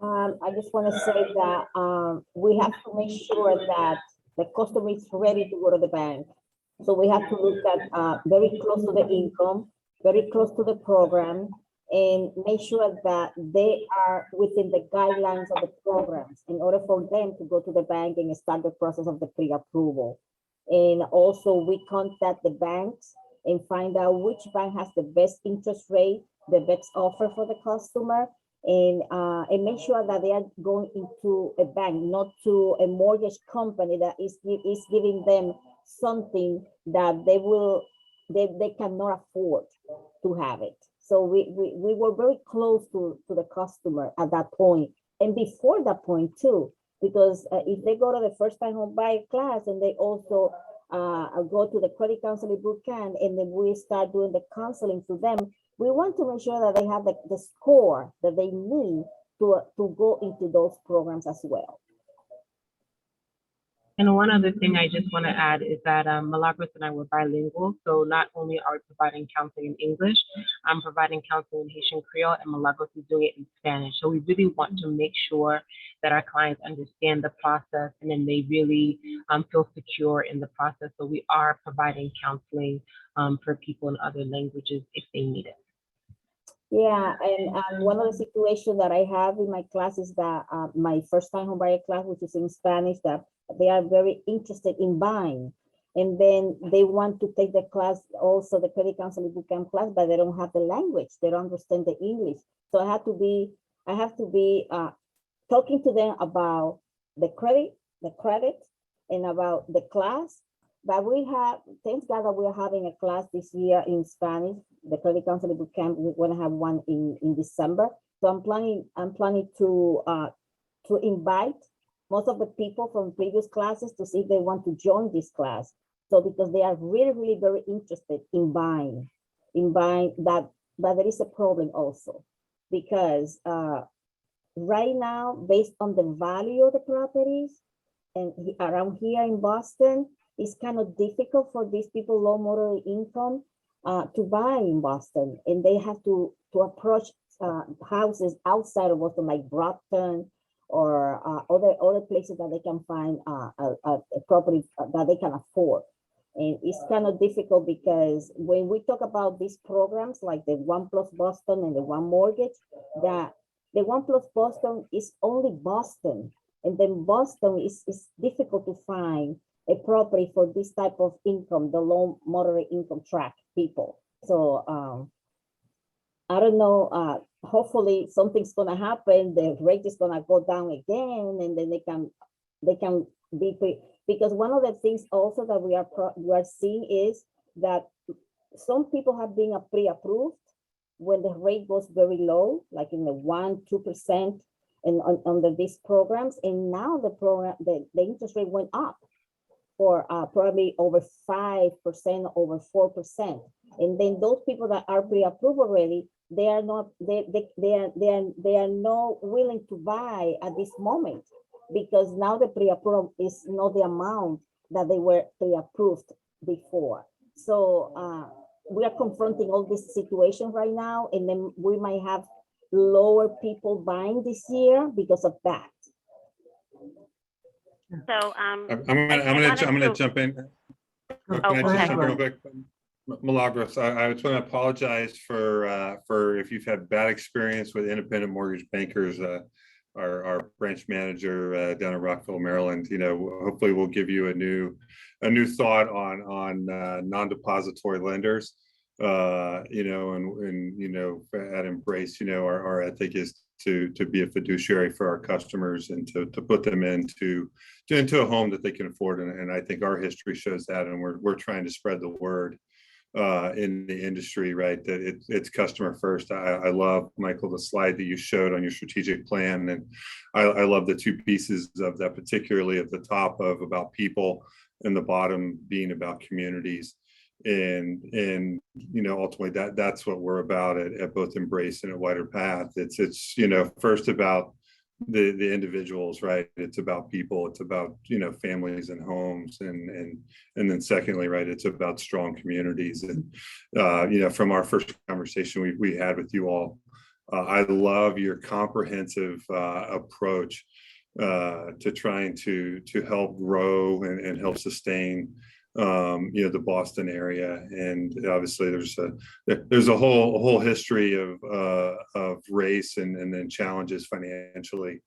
I just want to say that we have to make sure that the customer is ready to go to the bank. So we have to look at very close to the income, very close to the program, and make sure that they are within the guidelines of the programs in order for them to go to the bank and start the process of the pre-approval. And also we contact the banks and find out which bank has the best interest rate, the best offer for the customer, and make sure that they are going into a bank, not to a mortgage company that is giving them something that they cannot afford to have it. So we were very close to the customer at that point, and before that point too, because if they go to the first time home buyer class and they also go to the credit counseling boot camp, and then we start doing the counseling to them, we want to make sure that they have the score that they need to go into those programs as well. And one other thing I just want to add is that Milagros and I were bilingual. So not only are we providing counseling in English, I'm providing counseling in Haitian Creole, and Milagros is doing it in Spanish. So we really want to make sure that our clients understand the process, and then they really feel secure in the process. So we are providing counseling for people in other languages if they need it. Yeah, and one of the situations that I have in my class is that my first time home buyer class, which is in Spanish, that they are very interested in buying. And then they want to take the class, also the credit counseling bootcamp class, but they don't have the language. They don't understand the English. So I have to be talking to them about the credit, and about the class. But we have, thanks God that we are having a class this year in Spanish, the credit counseling bootcamp. We're going to have one in December. So I'm planning to invite most of the people from previous classes to see if they want to join this class. So because they are really, really very interested in buying that, but there is a problem also, because right now, based on the value of the properties and around here in Boston, it's kind of difficult for these people, low moderate income, to buy in Boston, and they have to approach houses outside of Boston, like Brockton or other places that they can find a property that they can afford. And it's kind of difficult because when we talk about these programs, like the One Plus Boston and the One Mortgage, that the One Plus Boston is only Boston, and then Boston is difficult to find a property for this type of income, the low moderate income track people. So I don't know, hopefully something's gonna happen, the rate is gonna go down again, and then they can be, because one of the things also that we are seeing is that some people have been pre-approved when the rate goes very low, like in the 1-2% and under these programs, and now the interest rate went up for probably over 5%, over 4%. And then those people that are pre-approved already, they are not willing to buy at this moment, because now the pre-approved is not the amount that they were pre-approved before. So we are confronting all this situation right now, and then we might have lower people buying this year because of that. So I'm gonna jump in. Can I just jump in real quick? Milagros, I just want to apologize for if you've had bad experience with independent mortgage bankers. Our branch manager down in Rockville, Maryland, hopefully we'll give you a new thought on non-depository lenders. And at Embrace, our ethic is to be a fiduciary for our customers and to put them into a home that they can afford. And I think our history shows that, and we're trying to spread the word in the industry, right? That it's customer first. I love, Michael, the slide that you showed on your strategic plan. And I love the two pieces of that, particularly at the top of about people and the bottom being about communities. And ultimately that's what we're about at both Embrace and at Wider Path. It's first about the individuals, right? It's about people, it's about families and homes, and then secondly, right, it's about strong communities. And from our first conversation we had with you all, I love your comprehensive approach to trying to help grow and help sustain the Boston area. And obviously there's a whole history of race and then challenges financially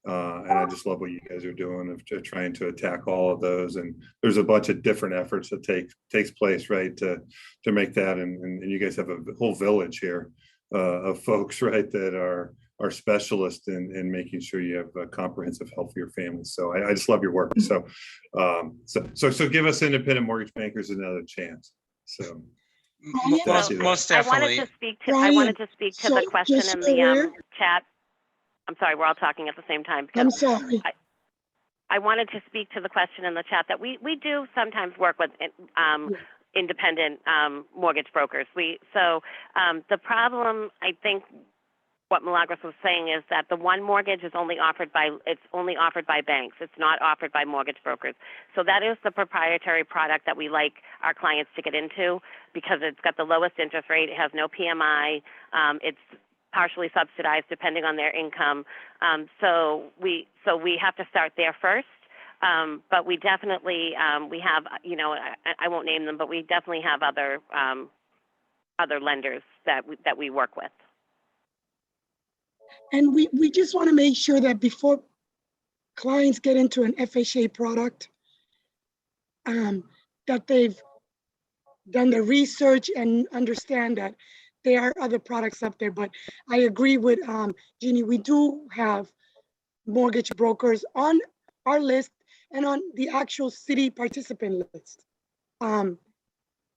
And I just love what you guys are doing of trying to attack all of those. And there's a bunch of different efforts that takes place, right, to make that. And you guys have a whole village here of folks, right, that are specialists in making sure you have a comprehensive health for your family. So I just love your work. So give us independent mortgage bankers another chance. So Most I wanted definitely. to speak to the question just in so the chat. I'm sorry, we're all talking at the same time. I'm sorry. I wanted to speak to the question in the chat that we do sometimes work with independent mortgage brokers. The problem, I think, what Milagros was saying is that the one mortgage is only offered by banks. It's not offered by mortgage brokers. So that is the proprietary product that we like our clients to get into because it's got the lowest interest rate. It has no PMI. It's partially subsidized depending on their income. So we have to start there first. But we definitely we have, I won't name them, but we definitely have other lenders that we work with. And we just want to make sure that before clients get into an FHA product, that they've done the research and understand that there are other products up there. But I agree with Jeannie, we do have mortgage brokers on our list and on the actual city participant list.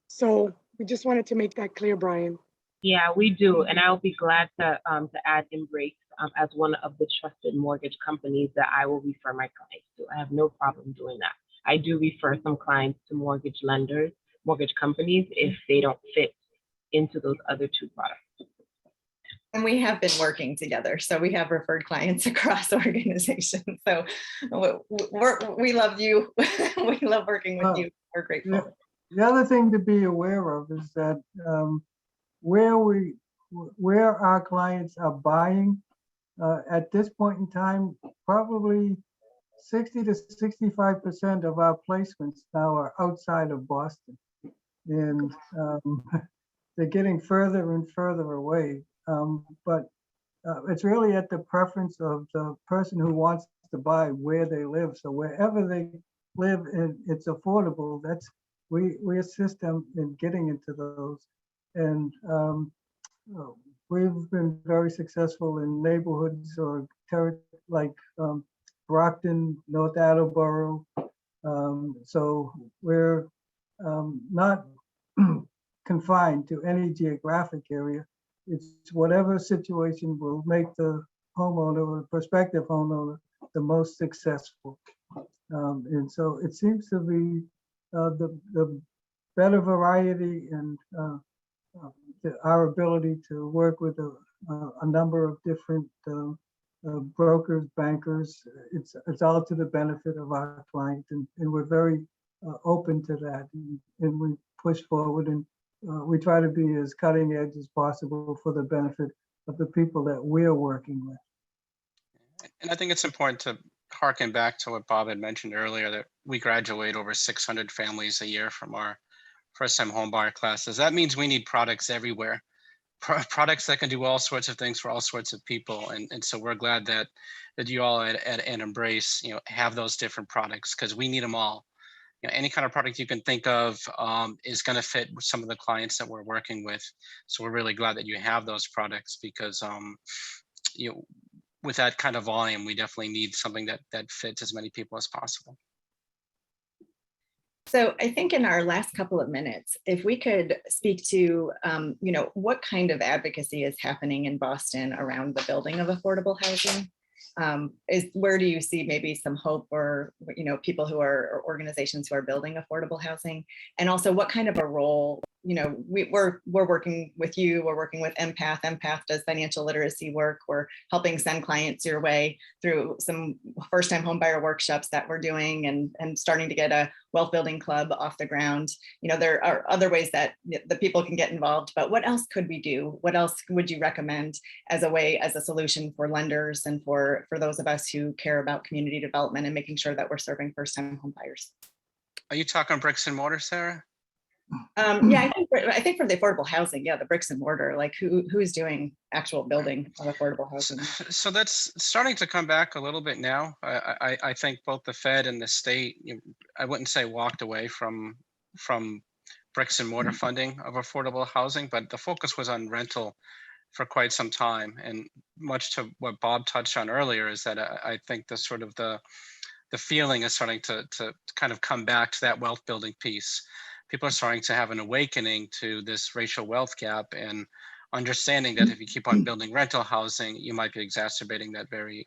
So we just wanted to make that clear, Brian. Yeah, we do, and I'll be glad to add Embrace as one of the trusted mortgage companies that I will refer my clients to. I have no problem doing that. I do refer some clients to mortgage lenders, mortgage companies, if they don't fit into those other two products. And we have been working together. So we have referred clients across organizations. So we love you. We love working with you. We're grateful. The other thing to be aware of is that where our clients are buying at this point in time, probably 60 to 65% of our placements now are outside of Boston. And they're getting further and further away. But it's really at the preference of the person who wants to buy where they live. So wherever they live and it's affordable, we assist them in getting into those. And we've been very successful in neighborhoods or like Brockton, North Attleboro. So we're not confined to any geographic area. It's whatever situation will make the homeowner or prospective homeowner the most successful. And so it seems to be the better variety and our ability to work with a number of different brokers, bankers. It's all to the benefit of our client, and we're very open to that, and we push forward, and we try to be as cutting edge as possible for the benefit of the people that we're working with. And I think it's important to harken back to what Bob had mentioned earlier, that we graduate over 600 families a year from our first-time home buyer classes. That means we need products everywhere, products that can do all sorts of things for all sorts of people. And so we're glad that you all at Embrace, have those different products, because we need them all. Any kind of product you can think of is going to fit some of the clients that we're working with. So we're really glad that you have those products, because with that kind of volume, we definitely need something that fits as many people as possible. So I think in our last couple of minutes, if we could speak to, what kind of advocacy is happening in Boston around the building of affordable housing? Where do you see maybe some hope for, people who are, or organizations who are building affordable housing? And also what kind of a role, we're working with you, we're working with Empath. Empath does financial literacy work. We're helping send clients your way through some first-time homebuyer workshops that we're doing, and starting to get a wealth building club off the ground. There are other ways that the people can get involved, but what else could we do? What else would you recommend as a solution for lenders and for those of us who care about community development and making sure that we're serving first-time home buyers? Are you talking bricks and mortar, Sarah? Yeah, I think I think for the affordable housing, yeah, the bricks and mortar, like who's doing actual building of affordable housing? So that's starting to come back a little bit now. I think both the Fed and the state, I wouldn't say walked away from bricks and mortar funding of affordable housing, but the focus was on rental for quite some time. And much to what Bob touched on earlier is that I think the sort of the feeling is starting to kind of come back to that wealth building piece. People are starting to have an awakening to this racial wealth gap and understanding that if you keep on building rental housing, you might be exacerbating that very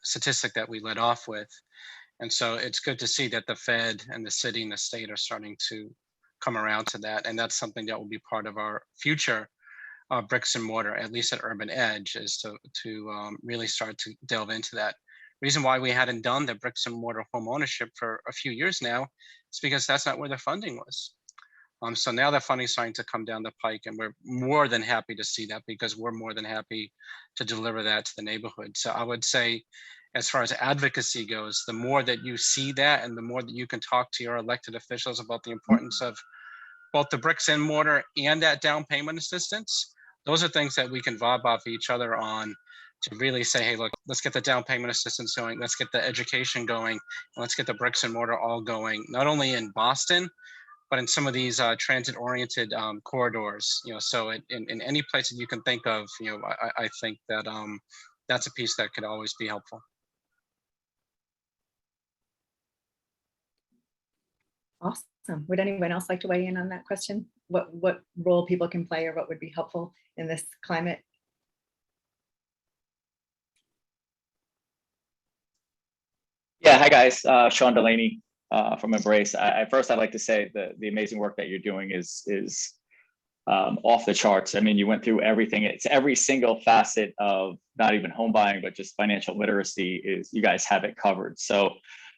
statistic that we led off with. And so it's good to see that the Fed and the city and the state are starting to come around to that. And that's something that will be part of our future bricks and mortar, at least at Urban Edge, is to really start to delve into that. Reason why we hadn't done the bricks and mortar home ownership for a few years now is because that's not where the funding was. So now the funding is starting to come down the pike, and we're more than happy to see that because we're more than happy to deliver that to the neighborhood. So I would say, as far as advocacy goes, the more that you see that and the more that you can talk to your elected officials about the importance of both the bricks and mortar and that down payment assistance, those are things that we can vibe off each other on to really say, hey, look, let's get the down payment assistance going, let's get the education going, and let's get the bricks and mortar all going, not only in Boston, but in some of these transit-oriented corridors. So in any place that you can think of, I think that that's a piece that could always be helpful. Awesome. Would anyone else like to weigh in on that question? What role people can play or what would be helpful in this climate? Yeah, hi guys, Sean Delaney from Embrace. First, I'd like to say the amazing work that you're doing is off the charts. I mean, you went through everything. It's every single facet of not even home buying, but just financial literacy. You guys have it covered. So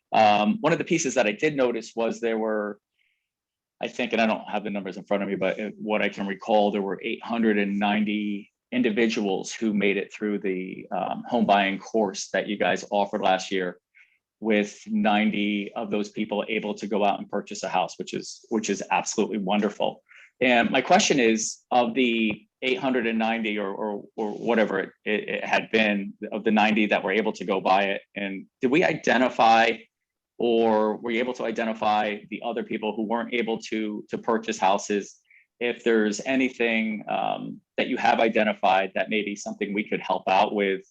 one of the pieces that I did notice was there were, I think, and I don't have the numbers in front of me, but what I can recall, there were 890 individuals who made it through the home buying course that you guys offered last year, with 90 of those people able to go out and purchase a house, which is absolutely wonderful. And my question is, of the 890 or whatever it had been, of the 90 that were able to go buy it, and did we identify, or were you able to identify the other people who weren't able to purchase houses? If there's anything that you have identified that may be something we could help out with,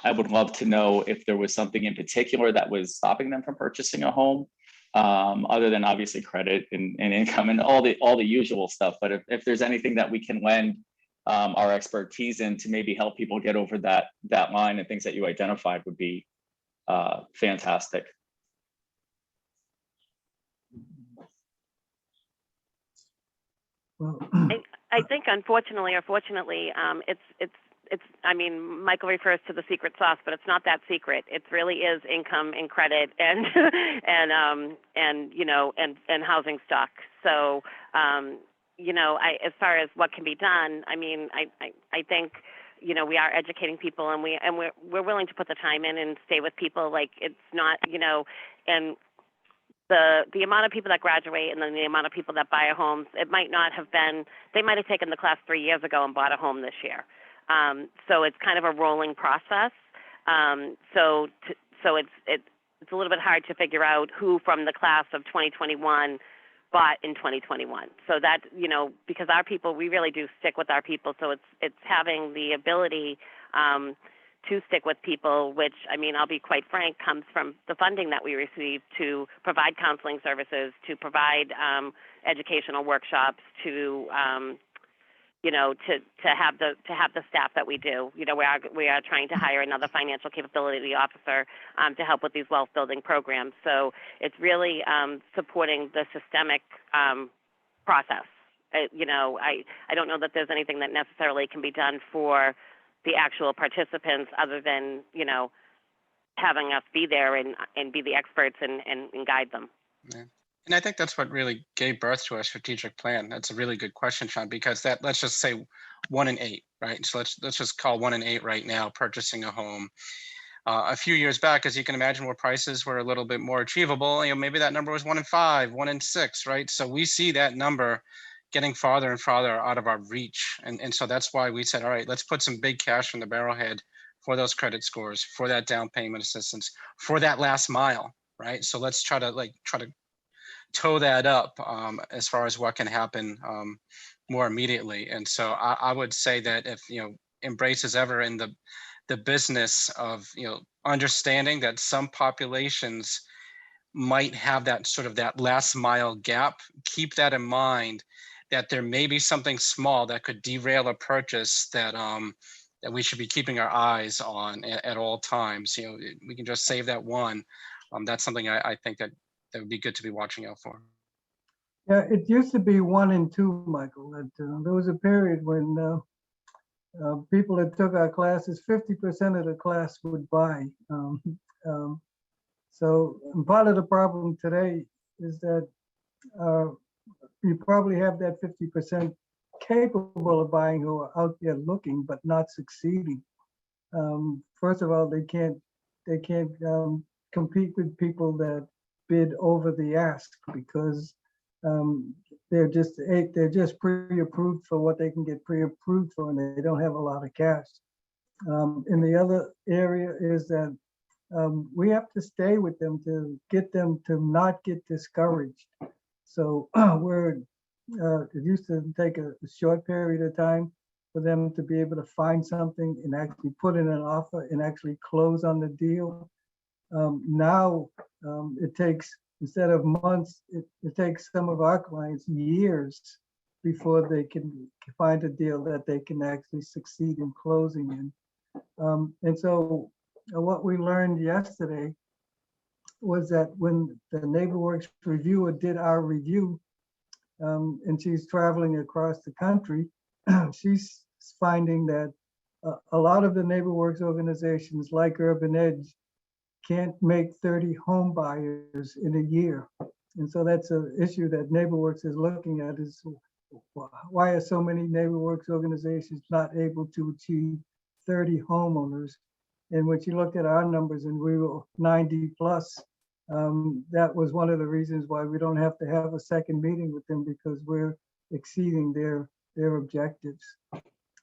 I would love to know if there was something in particular that was stopping them from purchasing a home, other than obviously credit and income and all the usual stuff. But if there's anything that we can lend our expertise in to maybe help people get over that line, and things that you identified would be fantastic. Well, I think, unfortunately or fortunately, it's, I mean, Michael refers to the secret sauce, but it's not that secret. It really is income and credit and and housing stock. So, as far as what can be done, I mean, I think, we are educating people, and we're willing to put the time in and stay with people. Like, it's not, and the amount of people that graduate and then the amount of people that buy a home, it might not have been, they might have taken the class 3 years ago and bought a home this year. So it's kind of a rolling process. So it's a little bit hard to figure out who from the class of 2021 bought in 2021. So that, because our people, we really do stick with our people. So it's having the ability to stick with people, which, I mean, I'll be quite frank, comes from the funding that we receive to provide counseling services, to provide educational workshops, to have the staff that we do. We are trying to hire another financial capability officer to help with these wealth building programs. So it's really supporting the systemic process. I don't know that there's anything that necessarily can be done for the actual participants other than, having us be there and be the experts and guide them. Yeah. And I think that's what really gave birth to our strategic plan. That's a really good question, Sean, because let's just say 1 in 8, right? So let's just call 1 in 8 right now purchasing a home. A few years back, as you can imagine, where prices were a little bit more achievable, maybe that number was 1 in 5, 1 in 6, right? So we see that number getting farther and farther out of our reach. And so that's why we said, all right, let's put some big cash in the barrelhead for those credit scores, for that down payment assistance, for that last mile, right? So let's try to toe that up as far as what can happen more immediately. And so I would say that if, Embrace is ever in the business of, understanding that some populations might have that sort of that last mile gap, keep that in mind, that there may be something small that could derail a purchase that that we should be keeping our eyes on at all times. We can just save that one. That's something I think that would be good to be watching out for. Yeah, it used to be 1 in 2, Michael. There was a period when people that took our classes, 50% of the class would buy. So part of the problem today is that you probably have that 50% capable of buying who are out there looking but not succeeding. First of all, they can't compete with people that bid over the ask because they're just pre-approved for what they can get pre-approved for, and they don't have a lot of cash. And the other area is that we have to stay with them to get them to not get discouraged. So it used to take a short period of time for them to be able to find something and actually put in an offer and actually close on the deal. Now it takes, instead of months, it takes some of our clients years before they can find a deal that they can actually succeed in closing in. And so what we learned yesterday was that when the NeighborWorks reviewer did our review, and she's traveling across the country, she's finding that a lot of the NeighborWorks organizations like Urban Edge can't make 30 home buyers in a year. And so that's an issue that NeighborWorks is looking at, is why are so many NeighborWorks organizations not able to achieve 30 homeowners? And when you looked at our numbers and we were 90 plus, that was one of the reasons why we don't have to have a second meeting with them, because we're exceeding their objectives.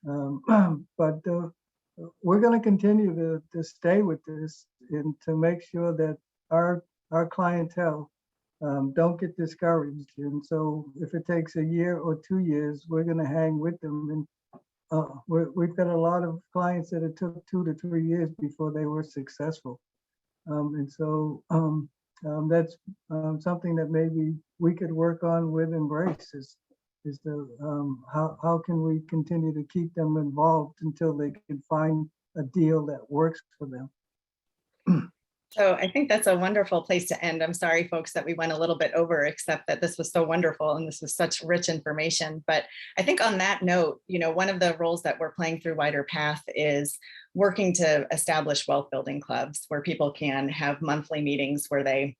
But we're going to continue to stay with this and to make sure that our clientele don't get discouraged. And so if it takes a year or 2 years, we're going to hang with them. And we've got a lot of clients that it took 2 to 3 years before they were successful. And so that's something that maybe we could work on with Embrace, is how can we continue to keep them involved until they can find a deal that works for them. So I think that's a wonderful place to end. I'm sorry, folks, that we went a little bit over, except that this was so wonderful and this was such rich information. But I think on that note, one of the roles that we're playing through Wider Path is working to establish wealth building clubs where people can have monthly meetings where they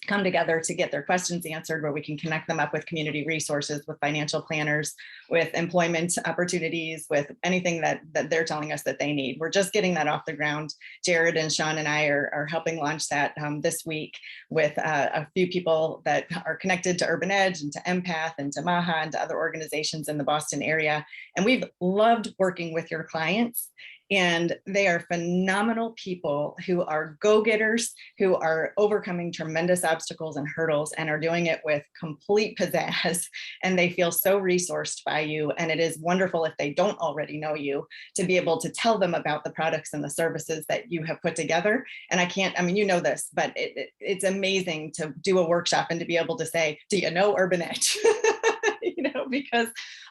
come together to get their questions answered, where we can connect them up with community resources, with financial planners, with employment opportunities, with anything that they're telling us that they need. We're just getting that off the ground. Jared and Sean and I are helping launch that this week with a few people that are connected to Urban Edge and to Empath and to MAHA and to other organizations in the Boston area. And we've loved working with your clients. And they are phenomenal people who are go-getters, who are overcoming tremendous obstacles and hurdles and are doing it with complete pizzazz. And they feel so resourced by you. And it is wonderful, if they don't already know you, to be able to tell them about the products and the services that you have put together. And you know this, but it's amazing to do a workshop and to be able to say, do you know Urban Edge? Because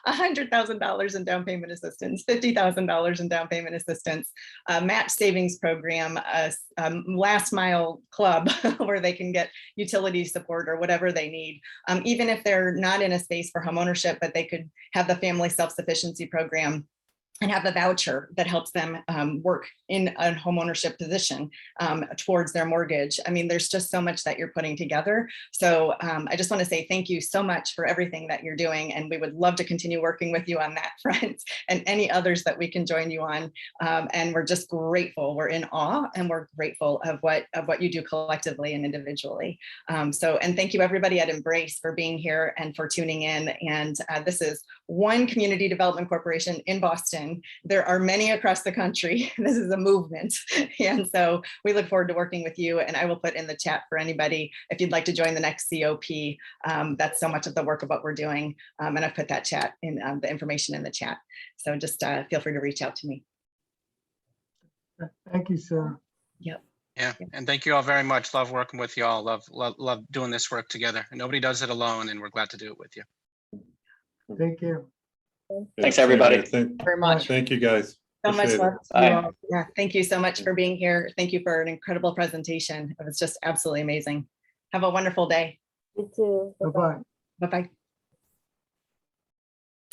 $100,000 in down payment assistance, $50,000 in down payment assistance, a match savings program, a last mile club where they can get utility support or whatever they need. Even if they're not in a space for homeownership, but they could have the family self-sufficiency program and have a voucher that helps them work in a homeownership position towards their mortgage. I mean, there's just so much that you're putting together. So I just want to say thank you so much for everything that you're doing. And we would love to continue working with you on that front and any others that we can join you on. And we're just grateful. We're in awe and we're grateful of what you do collectively and individually. And thank you everybody at Embrace for being here and for tuning in. And this is one community development corporation in Boston. There are many across the country. This is a movement. And so we look forward to working with you. And I will put in the chat for anybody, if you'd like to join the next COP, that's so much of the work of what we're doing. And I've put that chat in the information in the chat. So just feel free to reach out to me. Thank you, Sarah. Yep. Yeah, and thank you all very much. Love working with you all. Love doing this work together. Nobody does it alone, and we're glad to do it with you. Take care. Thanks, everybody. Very much. Thank you, guys. So much Appreciate it. love to you all. Yeah, thank you so much for being here. Thank you for an incredible presentation. It was just absolutely amazing. Have a wonderful day. You too. Bye-bye. Bye-bye.